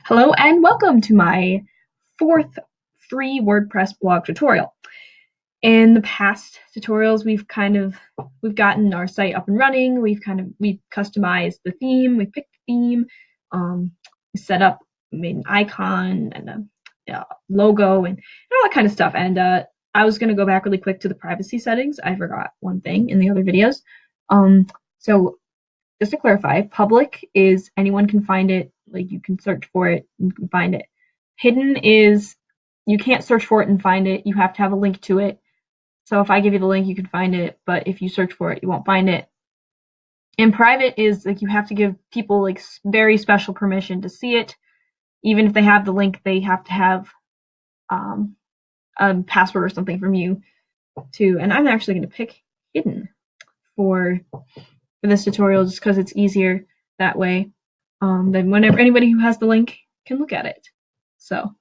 Hello and welcome to my fourth free WordPress blog tutorial. In the past tutorials, we've gotten our site up and running. We've customized the theme. We picked the theme, set up, made an icon and a logo and all that kind of stuff. And I was going to go back really quick to the privacy settings. I forgot one thing in the other videos. So just to clarify, public is anyone can find it, like you can search for it, you can find it. Hidden is you can't search for it and find it, you have to have a link to it. So if I give you the link, you can find it, but if you search for it, you won't find it. And private is like you have to give people like very special permission to see it. Even if they have the link, they have to have a password or something from you too. And I'm actually going to pick hidden for this tutorial just because it's easier that way. Then whenever anybody who has the link can look at it. So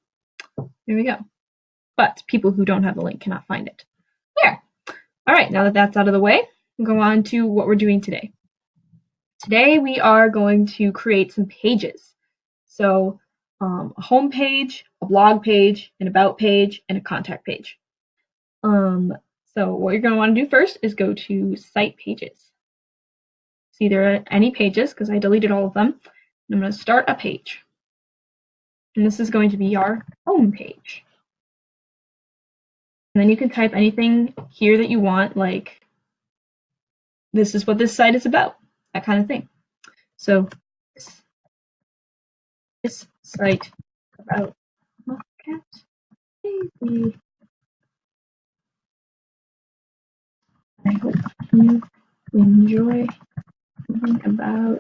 there we go. But people who don't have the link cannot find it. There. All right, now that that's out of the way, we'll go on to what we're doing today. Today we are going to create some pages. So a home page, a blog page, an about page, and a contact page. So what you're going to want to do first is go to Site Pages. It's either any pages, because I deleted all of them. And I'm going to start a page. And this is going to be our home page. And then you can type anything here that you want, like this is what this site is about, that kind of thing. So this site about cat baby. I hope you enjoy thinking about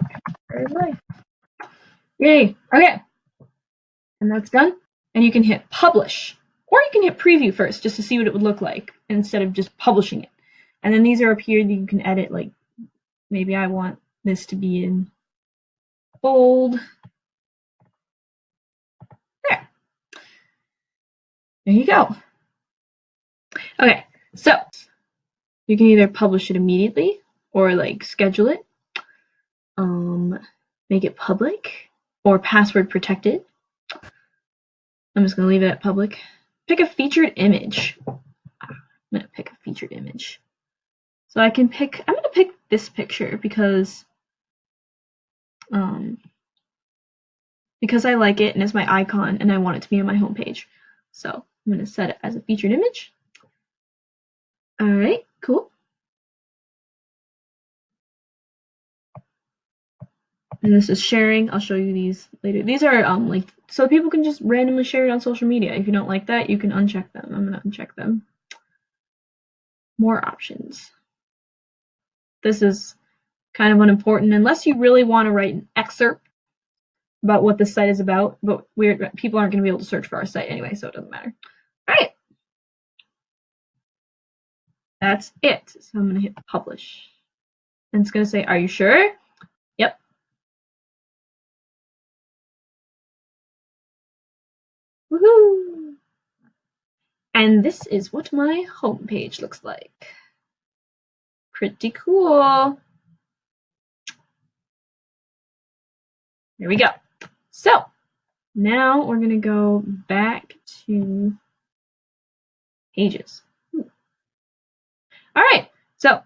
her life. Yay! Okay. And that's done. And you can hit publish. Or you can hit preview first just to see what it would look like instead of just publishing it. And then these are up here that you can edit, like maybe I want this to be in bold. There you go. Okay, so you can either publish it immediately or like schedule it, make it public or password protected. I'm just gonna leave it at public. Pick a featured image. I'm gonna pick a featured image. So I'm gonna pick this picture because I like it and it's my icon and I want it to be on my homepage. So I'm gonna set it as a featured image. All right, cool. And this is sharing. I'll show you these later. These are like so people can just randomly share it on social media. If you don't like that, you can uncheck them. I'm gonna uncheck them. More options. This is kind of unimportant unless you really want to write an excerpt about what this site is about, but people aren't going to be able to search for our site anyway, so it doesn't matter. All right. That's it. So I'm going to hit publish. And it's going to say, are you sure? Yep. Woohoo! And this is what my homepage looks like. Pretty cool. There we go. So now we're going to go back to pages. All right. So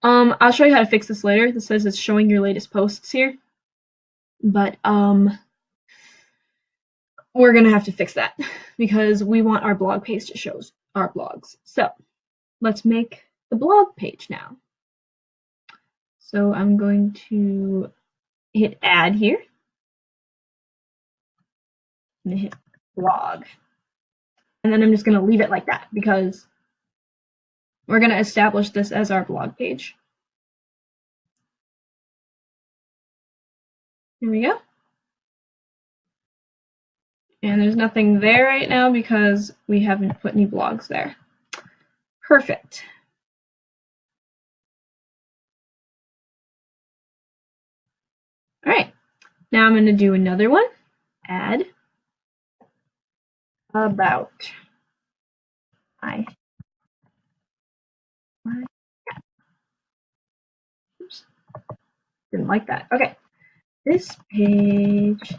I'll show you how to fix this later. This says it's showing your latest posts here. But we're going to have to fix that because we want our blog page to show our blogs. So let's make the blog page now. So I'm going to hit add here. I'm going to hit blog. And then I'm just going to leave it like that because we're going to establish this as our blog page. Here we go. And there's nothing there right now because we haven't put any blogs there. Perfect. All right. Now I'm going to do another one. Add about my oops, didn't like that. Okay. This page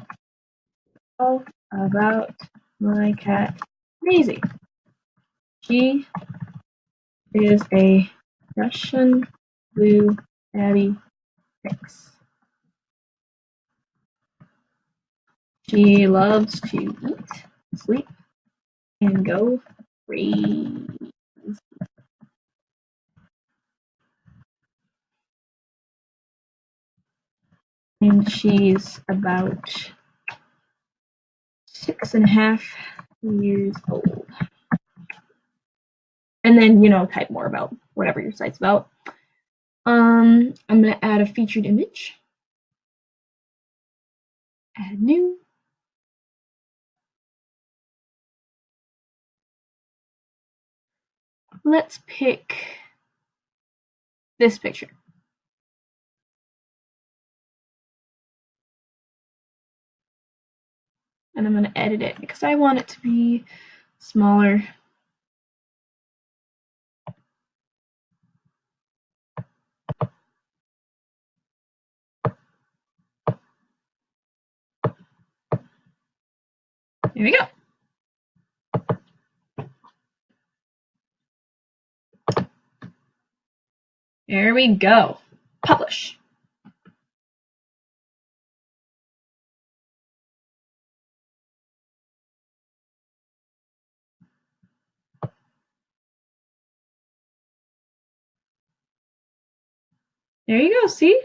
All about my cat Maisie. She is a Russian blue tabby mix. She loves to eat, sleep, and go crazy. And she's about 6.5 years old. And then, type more about whatever your site's about. I'm gonna add a featured image. Add new. Let's pick this picture. And I'm gonna edit it because I want it to be smaller. There we go. There we go. Publish. There you go, see?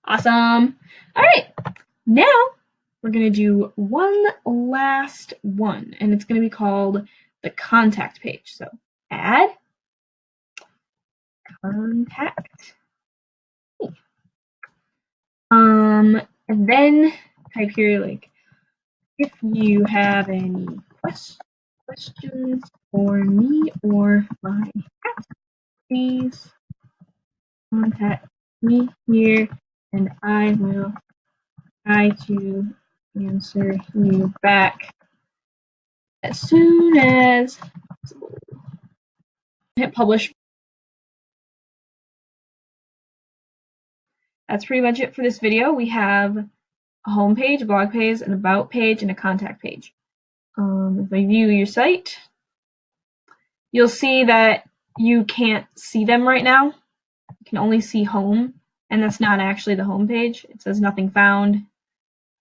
Awesome. All right, now we're gonna do one last one, and it's gonna be called the contact page. So add contact. And then type here like, if you have any questions for me or my cat, please contact me here and I will try to answer you back as soon as possible. Hit publish. That's pretty much it for this video. We have a home page, a blog page, an about page, and a contact page. If I view your site, you'll see that you can't see them right now. You can only see home, and that's not actually the home page. It says nothing found.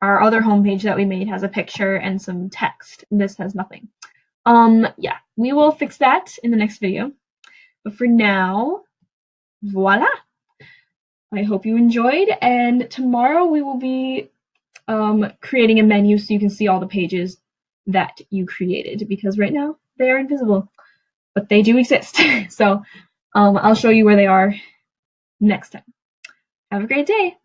Our other home page that we made has a picture and some text. This has nothing. Yeah, we will fix that in the next video. But for now, voila. I hope you enjoyed, and tomorrow we will be creating a menu so you can see all the pages that you created, because right now they are invisible, but they do exist. So I'll show you where they are next time. Have a great day.